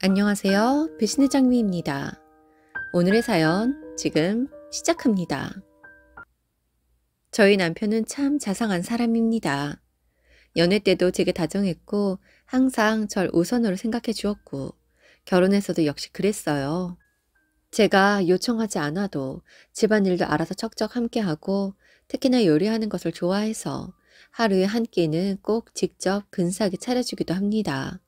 안녕하세요. 배신의 장미입니다. 오늘의 사연 지금 시작합니다. 저희 남편은 참 자상한 사람입니다. 연애 때도 제게 다정했고 항상 절 우선으로 생각해 주었고 결혼해서도 역시 그랬어요. 제가 요청하지 않아도 집안일도 알아서 척척 함께하고 특히나 요리하는 것을 좋아해서 하루에 한 끼는 꼭 직접 근사하게 차려주기도 합니다.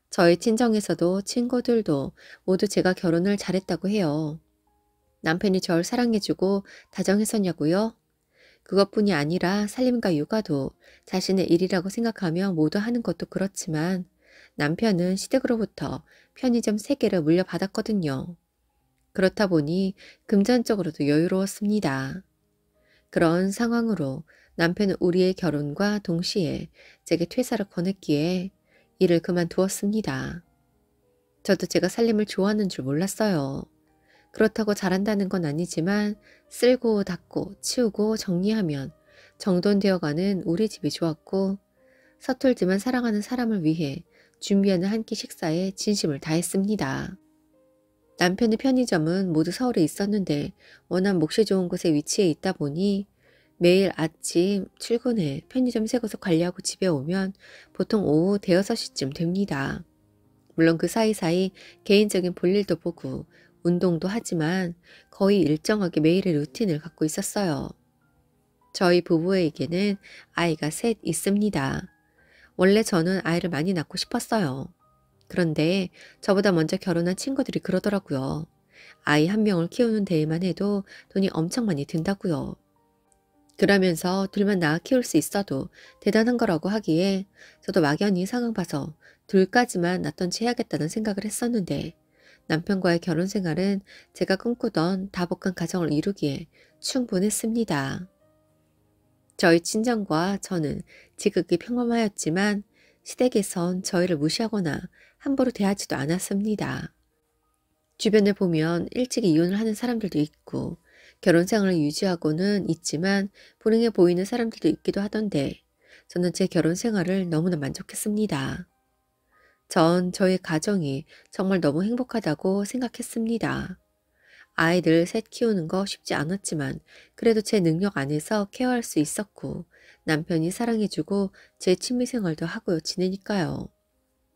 저희 친정에서도 친구들도 모두 제가 결혼을 잘했다고 해요. 남편이 절 사랑해주고 다정했었냐고요? 그것뿐이 아니라 살림과 육아도 자신의 일이라고 생각하며 모두 하는 것도 그렇지만 남편은 시댁으로부터 편의점 3개를 물려받았거든요. 그렇다 보니 금전적으로도 여유로웠습니다. 그런 상황으로 남편은 우리의 결혼과 동시에 제게 퇴사를 권했기에 일을 그만두었습니다. 저도 제가 살림을 좋아하는 줄 몰랐어요. 그렇다고 잘한다는 건 아니지만 쓸고 닦고 치우고 정리하면 정돈되어가는 우리 집이 좋았고 서툴지만 사랑하는 사람을 위해 준비하는 한 끼 식사에 진심을 다했습니다. 남편의 편의점은 모두 서울에 있었는데 워낙 몫이 좋은 곳에 위치해 있다 보니 매일 아침 출근해 편의점 3곳을 관리하고 집에 오면 보통 오후 대여섯 시쯤 됩니다. 물론 그 사이사이 개인적인 볼일도 보고 운동도 하지만 거의 일정하게 매일의 루틴을 갖고 있었어요. 저희 부부에게는 아이가 셋 있습니다. 원래 저는 아이를 많이 낳고 싶었어요. 그런데 저보다 먼저 결혼한 친구들이 그러더라고요. 아이 한 명을 키우는 데에만 해도 돈이 엄청 많이 든다고요. 그러면서 둘만 낳아 키울 수 있어도 대단한 거라고 하기에 저도 막연히 상황 봐서 둘까지만 낳던지 해야겠다는 생각을 했었는데 남편과의 결혼 생활은 제가 꿈꾸던 다복한 가정을 이루기에 충분했습니다. 저희 친정과 저는 지극히 평범하였지만 시댁에선 저희를 무시하거나 함부로 대하지도 않았습니다. 주변에 보면 일찍 이혼을 하는 사람들도 있고 결혼 생활을 유지하고는 있지만 불행해 보이는 사람들도 있기도 하던데 저는 제 결혼 생활을 너무나 만족했습니다. 전 저희 가정이 정말 너무 행복하다고 생각했습니다. 아이들 셋 키우는 거 쉽지 않았지만 그래도 제 능력 안에서 케어할 수 있었고 남편이 사랑해주고 제 취미생활도 하고 지내니까요.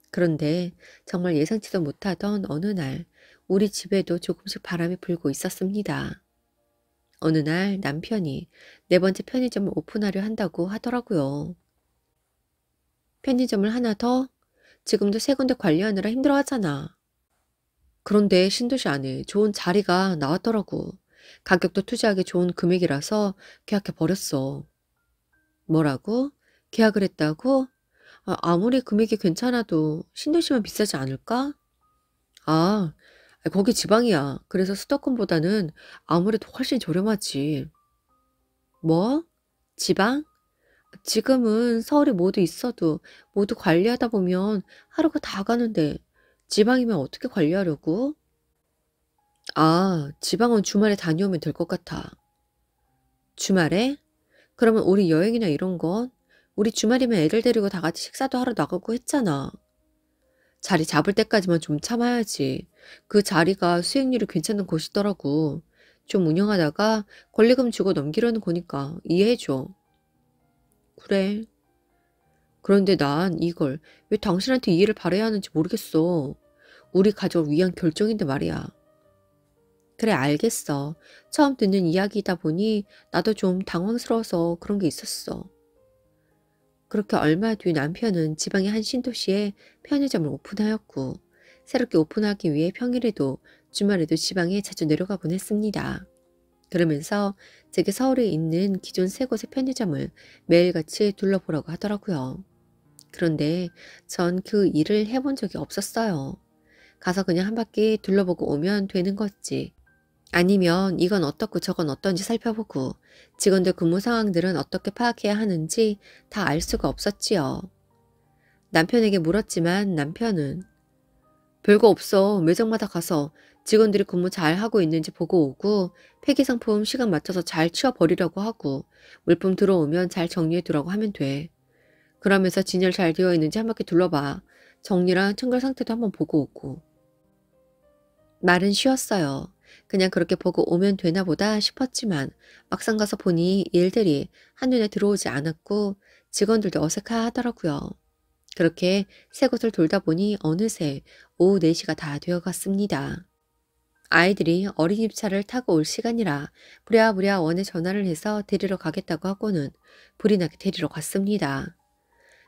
그런데 정말 예상치도 못하던 어느 날 우리 집에도 조금씩 바람이 불고 있었습니다. 어느 날 남편이 4번째 편의점을 오픈하려 한다고 하더라고요. 편의점을 하나 더? 지금도 3군데 관리하느라 힘들어하잖아. 그런데 신도시 안에 좋은 자리가 나왔더라고. 가격도 투자하기 좋은 금액이라서 계약해 버렸어. 뭐라고? 계약을 했다고? 아무리 금액이 괜찮아도 신도시면 비싸지 않을까? 아, 거기 지방이야. 그래서 수도권보다는 아무래도 훨씬 저렴하지. 뭐? 지방? 지금은 서울에 모두 있어도 모두 관리하다 보면 하루가 다 가는데 지방이면 어떻게 관리하려고? 지방은 주말에 다녀오면 될 것 같아. 주말에? 그러면 우리 여행이나 이런 건? 우리 주말이면 애들 데리고 다 같이 식사도 하러 나가고 했잖아. 자리 잡을 때까지만 좀 참아야지. 그 자리가 수익률이 괜찮은 곳이더라고. 좀 운영하다가 권리금 주고 넘기려는 거니까 이해해줘. 그래. 그런데 난 이걸 왜 당신한테 이해를 바라야 하는지 모르겠어. 우리 가족을 위한 결정인데 말이야. 그래, 알겠어. 처음 듣는 이야기이다 보니 나도 좀 당황스러워서 그런 게 있었어. 그렇게 얼마 뒤 남편은 지방의 한 신도시에 편의점을 오픈하였고 새롭게 오픈하기 위해 평일에도 주말에도 지방에 자주 내려가곤 했습니다. 그러면서 제게 서울에 있는 기존 3곳의 편의점을 매일같이 둘러보라고 하더라고요. 그런데 전 그 일을 해본 적이 없었어요. 가서 그냥 한 바퀴 둘러보고 오면 되는 거지. 아니면 이건 어떻고 저건 어떤지 살펴보고 직원들 근무 상황들은 어떻게 파악해야 하는지 다 알 수가 없었지요. 남편에게 물었지만 남편은 별거 없어. 매장마다 가서 직원들이 근무 잘 하고 있는지 보고 오고 폐기 상품 시간 맞춰서 잘 치워버리라고 하고 물품 들어오면 잘 정리해 두라고 하면 돼. 그러면서 진열 잘 되어 있는지 한 바퀴 둘러봐. 정리랑 청결 상태도 한번 보고 오고. 말은 쉬웠어요. 그냥 그렇게 보고 오면 되나 보다 싶었지만 막상 가서 보니 일들이 한눈에 들어오지 않았고 직원들도 어색하더라고요. 그렇게 새 곳을 돌다 보니 어느새 오후 4시가 다 되어갔습니다. 아이들이 어린이차를 타고 올 시간이라 부랴부랴 원에 전화를 해서 데리러 가겠다고 하고는 불이 나게 데리러 갔습니다.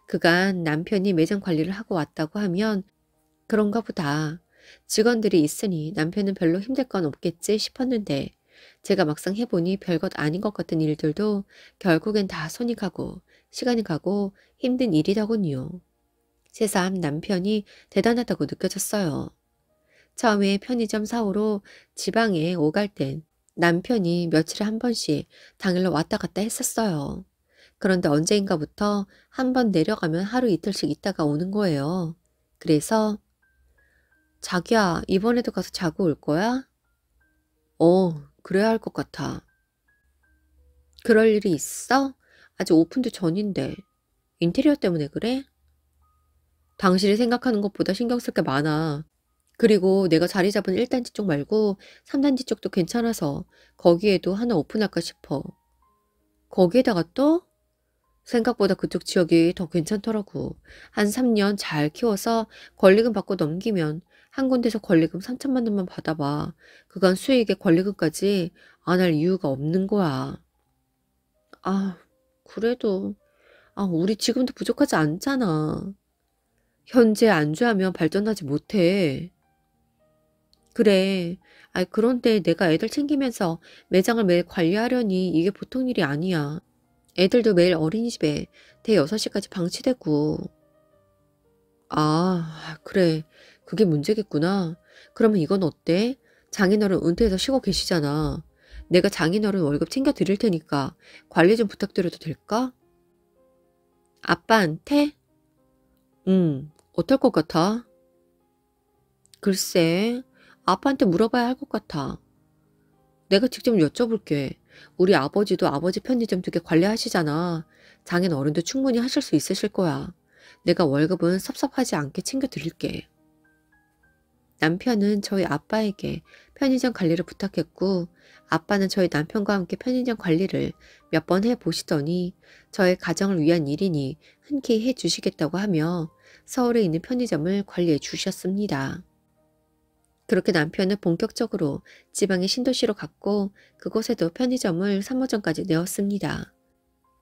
그간 남편이 매장 관리를 하고 왔다고 하면 그런가 보다. 직원들이 있으니 남편은 별로 힘들 건 없겠지 싶었는데 제가 막상 해보니 별것 아닌 것 같은 일들도 결국엔 다 손이 가고 시간이 가고 힘든 일이더군요. 새삼 남편이 대단하다고 느껴졌어요. 처음에 편의점 사오러 지방에 오갈 땐 남편이 며칠에 한 번씩 당일로 왔다 갔다 했었어요. 그런데 언제인가부터 한 번 내려가면 하루 이틀씩 있다가 오는 거예요. 그래서 자기야, 이번에도 가서 자고 올 거야? 그래야 할 것 같아. 그럴 일이 있어? 아직 오픈도 전인데. 인테리어 때문에 그래? 당신이 생각하는 것보다 신경 쓸 게 많아. 그리고 내가 자리 잡은 1단지 쪽 말고 3단지 쪽도 괜찮아서 거기에도 하나 오픈할까 싶어. 거기에다가 또? 생각보다 그쪽 지역이 더 괜찮더라고. 한 3년 잘 키워서 권리금 받고 넘기면 한 군데서 권리금 3천만 원만 받아봐. 그간 수익에 권리금까지 안 할 이유가 없는 거야. 아, 그래도 우리 지금도 부족하지 않잖아. 현재 안주하면 발전하지 못해. 그래. 그런데 내가 애들 챙기면서 매장을 매일 관리하려니 이게 보통 일이 아니야. 애들도 매일 어린이집에 대여섯 시까지 방치되고. 그래. 그게 문제겠구나. 그러면 이건 어때? 장인어른 은퇴해서 쉬고 계시잖아. 내가 장인어른 월급 챙겨 드릴 테니까 관리 좀 부탁드려도 될까? 아빠한테? 어떨 것 같아? 글쎄, 아빠한테 물어봐야 할 것 같아. 내가 직접 여쭤볼게. 우리 아버지도 아버지 편의점 2개 관리하시잖아. 장인 어른도 충분히 하실 수 있으실 거야. 내가 월급은 섭섭하지 않게 챙겨드릴게. 남편은 저희 아빠에게 편의점 관리를 부탁했고 아빠는 저희 남편과 함께 편의점 관리를 몇 번 해보시더니 저의 가정을 위한 일이니 흔쾌히 해주시겠다고 하며 서울에 있는 편의점을 관리해 주셨습니다. 그렇게 남편은 본격적으로 지방의 신도시로 갔고 그곳에도 편의점을 3호점까지 내었습니다.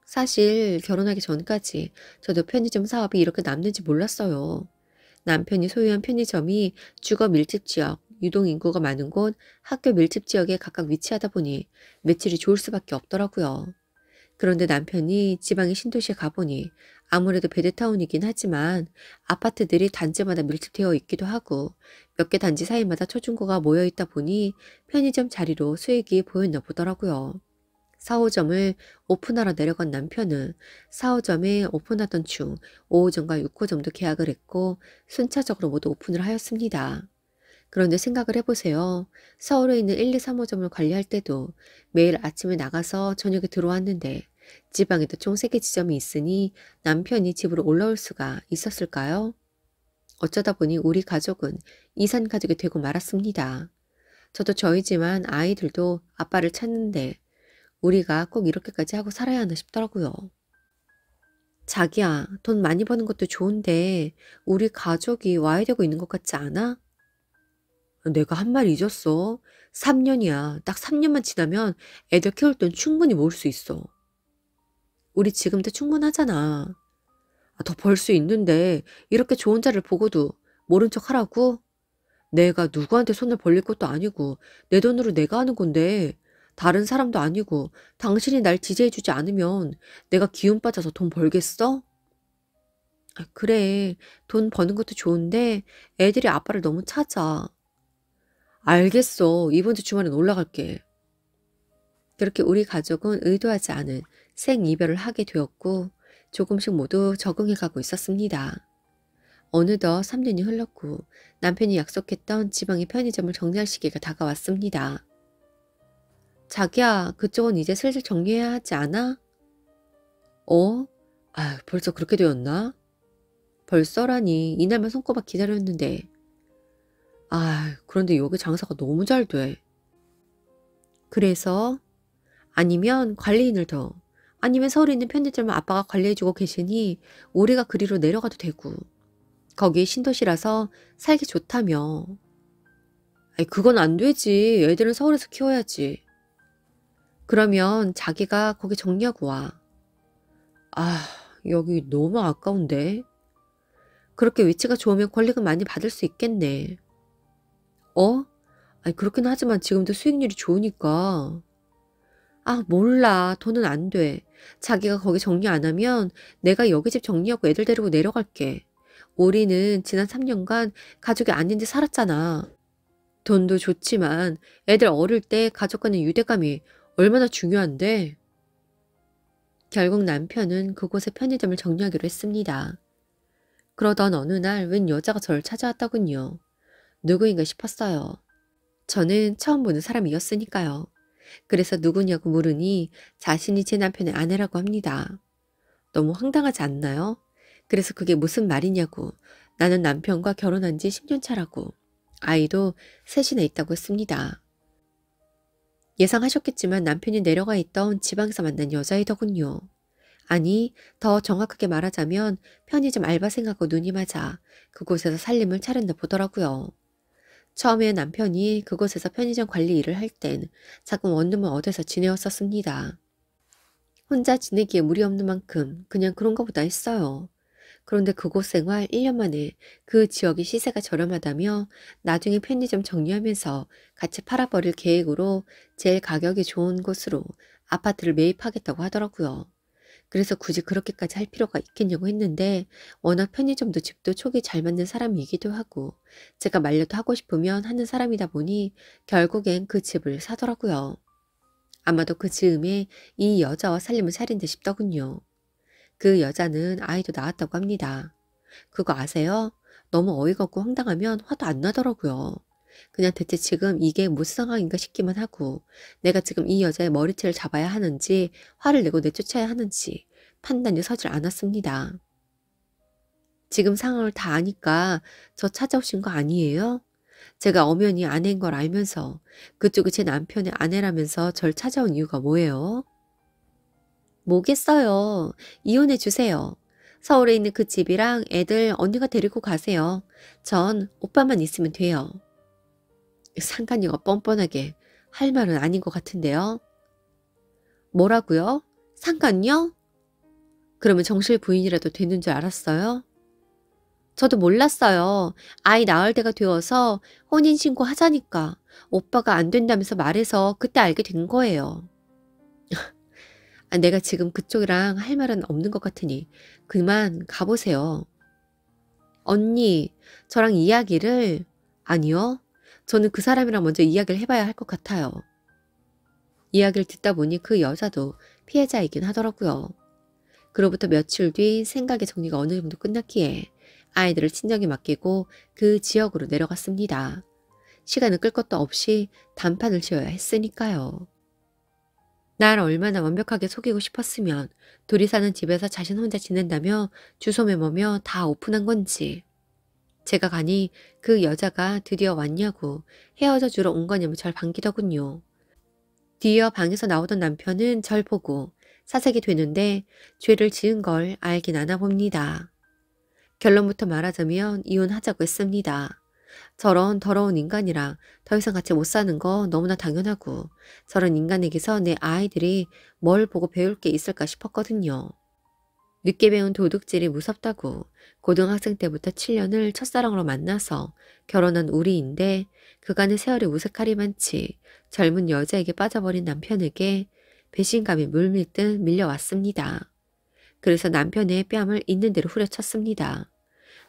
사실 결혼하기 전까지 저도 편의점 사업이 이렇게 남는지 몰랐어요. 남편이 소유한 편의점이 주거 밀집 지역, 유동인구가 많은 곳, 학교 밀집 지역에 각각 위치하다 보니 매출이 좋을 수밖에 없더라고요. 그런데 남편이 지방의 신도시에 가보니 아무래도 베드타운이긴 하지만 아파트들이 단지마다 밀집되어 있기도 하고 몇 개 단지 사이마다 초중고가 모여 있다 보니 편의점 자리로 수익이 보였나 보더라고요. 4호점을 오픈하러 내려간 남편은 4호점에 오픈하던 중 5호점과 6호점도 계약을 했고 순차적으로 모두 오픈을 하였습니다. 그런데 생각을 해보세요. 서울에 있는 1, 2, 3호점을 관리할 때도 매일 아침에 나가서 저녁에 들어왔는데 지방에도 총 3개 지점이 있으니 남편이 집으로 올라올 수가 있었을까요? 어쩌다 보니 우리 가족은 이산 가족이 되고 말았습니다. 저도 저이지만 아이들도 아빠를 찾는데 우리가 꼭 이렇게까지 하고 살아야 하나 싶더라고요. 자기야, 돈 많이 버는 것도 좋은데 우리 가족이 와야 되고 있는 것 같지 않아? 내가 한 말 잊었어. 3년이야. 딱 3년만 지나면 애들 키울 돈 충분히 모을 수 있어. 우리 지금도 충분하잖아. 더 벌 수 있는데 이렇게 좋은 자를 보고도 모른 척 하라고? 내가 누구한테 손을 벌릴 것도 아니고 내 돈으로 내가 하는 건데 다른 사람도 아니고 당신이 날 지지해주지 않으면 내가 기운 빠져서 돈 벌겠어? 그래. 돈 버는 것도 좋은데 애들이 아빠를 너무 찾아. 알겠어. 이번 주 주말엔 올라갈게. 그렇게 우리 가족은 의도하지 않은 생이별을 하게 되었고 조금씩 모두 적응해가고 있었습니다. 어느덧 3년이 흘렀고 남편이 약속했던 지방의 편의점을 정리할 시기가 다가왔습니다. 자기야, 그쪽은 이제 슬슬 정리해야 하지 않아? 벌써 그렇게 되었나? 벌써라니 이날만 손꼽아 기다렸는데. 아, 그런데 여기 장사가 너무 잘 돼. 그래서 아니면 관리인을 더 아니면 서울에 있는 편의점을 아빠가 관리해주고 계시니 우리가 그리로 내려가도 되고 거기 신도시라서 살기 좋다며. 아이, 그건 안 되지. 애들은 서울에서 키워야지. 그러면 자기가 거기 정리하고 와. 아, 여기 너무 아까운데. 그렇게 위치가 좋으면 권리금 많이 받을 수 있겠네. 어? 아니, 그렇긴 하지만 지금도 수익률이 좋으니까. 아, 몰라. 돈은 안 돼. 자기가 거기 정리 안 하면 내가 여기 집 정리하고 애들 데리고 내려갈게. 우리는 지난 3년간 가족이 아닌 데 살았잖아. 돈도 좋지만 애들 어릴 때 가족 간의 유대감이 얼마나 중요한데. 결국 남편은 그곳에 편의점을 정리하기로 했습니다. 그러던 어느 날 웬 여자가 저를 찾아왔더군요. 누구인가 싶었어요. 저는 처음 보는 사람이었으니까요. 그래서 누구냐고 물으니 자신이 제 남편의 아내라고 합니다. 너무 황당하지 않나요? 그래서 그게 무슨 말이냐고. 나는 남편과 결혼한 지 10년 차라고. 아이도 셋이나 있다고 했습니다. 예상하셨겠지만 남편이 내려가 있던 지방에서 만난 여자이더군요. 아니, 더 정확하게 말하자면 편의점 알바생하고 눈이 맞아 그곳에서 살림을 차렸나 보더라고요. 처음에 남편이 그곳에서 편의점 관리 일을 할 땐 자꾸 원룸을 얻어서 지내었었습니다. 혼자 지내기에 무리 없는 만큼 그냥 그런가 보다 했어요. 그런데 그곳 생활 1년 만에 그 지역이 시세가 저렴하다며 나중에 편의점 정리하면서 같이 팔아버릴 계획으로 제일 가격이 좋은 곳으로 아파트를 매입하겠다고 하더라고요. 그래서 굳이 그렇게까지 할 필요가 있겠냐고 했는데 워낙 편의점도 집도 촉이 잘 맞는 사람이기도 하고 제가 말려도 하고 싶으면 하는 사람이다 보니 결국엔 그 집을 사더라고요. 아마도 그 즈음에 이 여자와 살림을 차린 듯 싶더군요. 그 여자는 아이도 낳았다고 합니다. 그거 아세요? 너무 어이가 없고 황당하면 화도 안 나더라고요. 그냥 대체 지금 이게 무슨 상황인가 싶기만 하고 내가 지금 이 여자의 머리채를 잡아야 하는지 화를 내고 내쫓아야 하는지 판단이 서질 않았습니다. 지금 상황을 다 아니까 저 찾아오신 거 아니에요? 제가 엄연히 아내인 걸 알면서 그쪽이 제 남편의 아내라면서 절 찾아온 이유가 뭐예요? 뭐겠어요. 이혼해 주세요. 서울에 있는 그 집이랑 애들 언니가 데리고 가세요. 전 오빠만 있으면 돼요. 상간녀가 뻔뻔하게 할 말은 아닌 것 같은데요. 뭐라고요? 상간녀? 그러면 정실 부인이라도 되는 줄 알았어요? 저도 몰랐어요. 아이 낳을 때가 되어서 혼인신고 하자니까 오빠가 안 된다면서 말해서 그때 알게 된 거예요. 아, 내가 지금 그쪽이랑 할 말은 없는 것 같으니 그만 가보세요. 언니, 저랑 이야기를... 아니요. 저는 그 사람이랑 먼저 이야기를 해봐야 할 것 같아요. 이야기를 듣다 보니 그 여자도 피해자이긴 하더라고요. 그로부터 며칠 뒤 생각의 정리가 어느 정도 끝났기에 아이들을 친정에 맡기고 그 지역으로 내려갔습니다. 시간을 끌 것도 없이 단판을 지어야 했으니까요. 날 얼마나 완벽하게 속이고 싶었으면 둘이 사는 집에서 자신 혼자 지낸다며 주소 메모며 다 오픈한 건지. 제가 가니 그 여자가 드디어 왔냐고 헤어져 주러 온 거냐며 절 반기더군요. 뒤이어 방에서 나오던 남편은 절 보고 사색이 되는데 죄를 지은 걸 알긴 아나 봅니다. 결론부터 말하자면 이혼하자고 했습니다. 저런 더러운 인간이랑 더 이상 같이 못 사는 거 너무나 당연하고 저런 인간에게서 내 아이들이 뭘 보고 배울 게 있을까 싶었거든요. 늦게 배운 도둑질이 무섭다고 고등학생 때부터 7년을 첫사랑으로 만나서 결혼한 우리인데 그간의 세월이 우스카리만치 젊은 여자에게 빠져버린 남편에게 배신감이 물밀듯 밀려왔습니다. 그래서 남편의 뺨을 있는 대로 후려쳤습니다.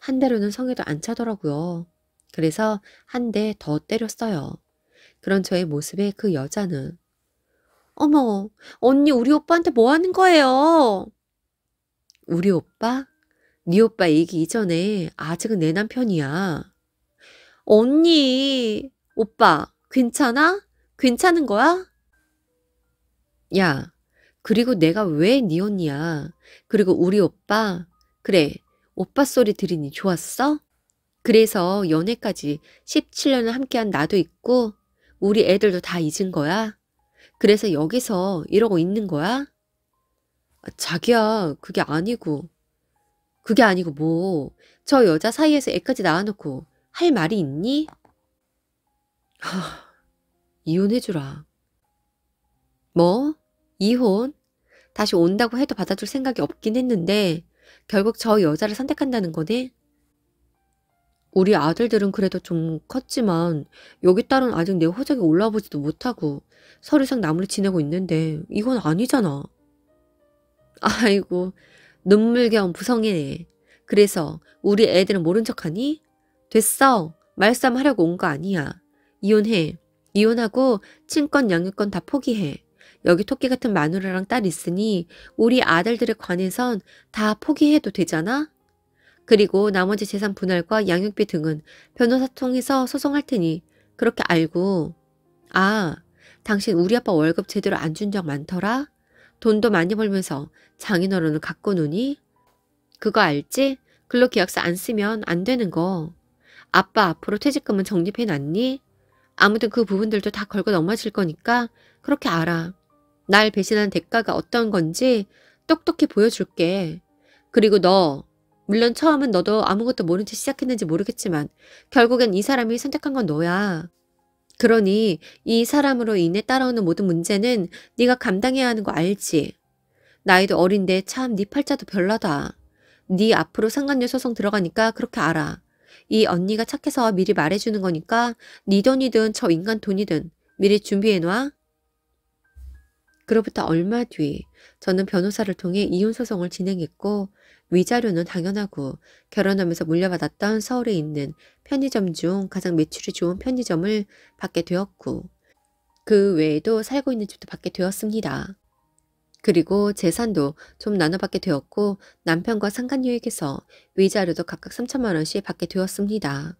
한 대로는 성에도 안 차더라고요. 그래서 한 대 더 때렸어요. 그런 저의 모습에 그 여자는 어머, 언니 우리 오빠한테 뭐 하는 거예요? 우리 오빠? 네 오빠 얘기 이전에 아직은 내 남편이야. 언니, 오빠, 괜찮아? 괜찮은 거야? 야, 그리고 내가 왜 네 언니야? 그리고 우리 오빠? 그래, 오빠 소리 들으니 좋았어? 그래서 연애까지 17년을 함께한 나도 있고 우리 애들도 다 잊은 거야? 그래서 여기서 이러고 있는 거야? 자기야, 그게 아니고 뭐. 저 여자 사이에서 애까지 낳아놓고 할 말이 있니? 하, 이혼해주라. 뭐? 이혼? 다시 온다고 해도 받아줄 생각이 없긴 했는데 결국 저 여자를 선택한다는 거네? 우리 아들들은 그래도 좀 컸지만 여기 딸은 아직 내 호적에 올라와 보지도 못하고 서류상 나물을 지내고 있는데 이건 아니잖아. 아이고, 눈물겨운 부성애네. 그래서 우리 애들은 모른 척하니? 됐어. 말싸움하려고 온 거 아니야. 이혼해. 이혼하고 친권 양육권 다 포기해. 여기 토끼 같은 마누라랑 딸 있으니 우리 아들들에 관해선 다 포기해도 되잖아? 그리고 나머지 재산 분할과 양육비 등은 변호사 통해서 소송할 테니 그렇게 알고. 아, 당신 우리 아빠 월급 제대로 안 준 적 많더라? 돈도 많이 벌면서 장인어른을 갖고 노니? 그거 알지? 근로계약서 안 쓰면 안 되는 거. 아빠 앞으로 퇴직금은 적립해놨니? 아무튼 그 부분들도 다 걸고 넘어질 거니까 그렇게 알아. 날 배신하는 대가가 어떤 건지 똑똑히 보여줄게. 그리고 너, 물론 처음은 너도 아무것도 모른 채 시작했는지 모르겠지만 결국엔 이 사람이 선택한 건 너야. 그러니 이 사람으로 인해 따라오는 모든 문제는 네가 감당해야 하는 거 알지? 나이도 어린데 참 네 팔자도 별나다. 네 앞으로 상간녀 소송 들어가니까 그렇게 알아. 이 언니가 착해서 미리 말해주는 거니까 네 돈이든 저 인간 돈이든 미리 준비해놔. 그로부터 얼마 뒤 저는 변호사를 통해 이혼 소송을 진행했고 위자료는 당연하고 결혼하면서 물려받았던 서울에 있는 편의점 중 가장 매출이 좋은 편의점을 받게 되었고 그 외에도 살고 있는 집도 받게 되었습니다. 그리고 재산도 좀 나눠받게 되었고 남편과 상간녀에게서 위자료도 각각 3천만 원씩 받게 되었습니다.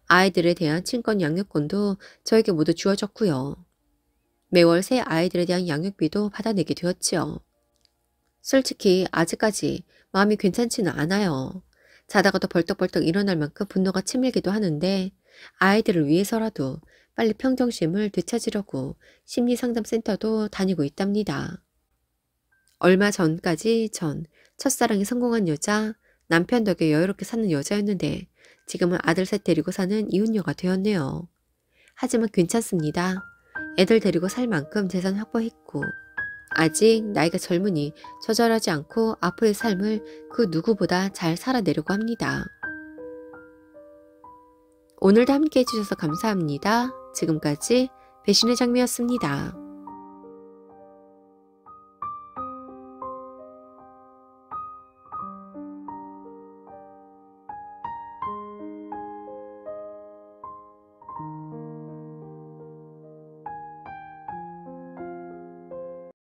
아이들에 대한 친권 양육권도 저에게 모두 주어졌고요. 매월 새 아이들에 대한 양육비도 받아내게 되었지요. 솔직히 아직까지 마음이 괜찮지는 않아요. 자다가도 벌떡벌떡 일어날 만큼 분노가 치밀기도 하는데 아이들을 위해서라도 빨리 평정심을 되찾으려고 심리상담센터도 다니고 있답니다. 얼마 전까지 전 첫사랑이 성공한 여자, 남편 덕에 여유롭게 사는 여자였는데 지금은 아들 셋 데리고 사는 이혼녀가 되었네요. 하지만 괜찮습니다. 애들 데리고 살 만큼 재산 확보했고 아직 나이가 젊으니 처절하지 않고 앞으로의 삶을 그 누구보다 잘 살아내려고 합니다. 오늘도 함께 해주셔서 감사합니다. 지금까지 배신의 장미였습니다.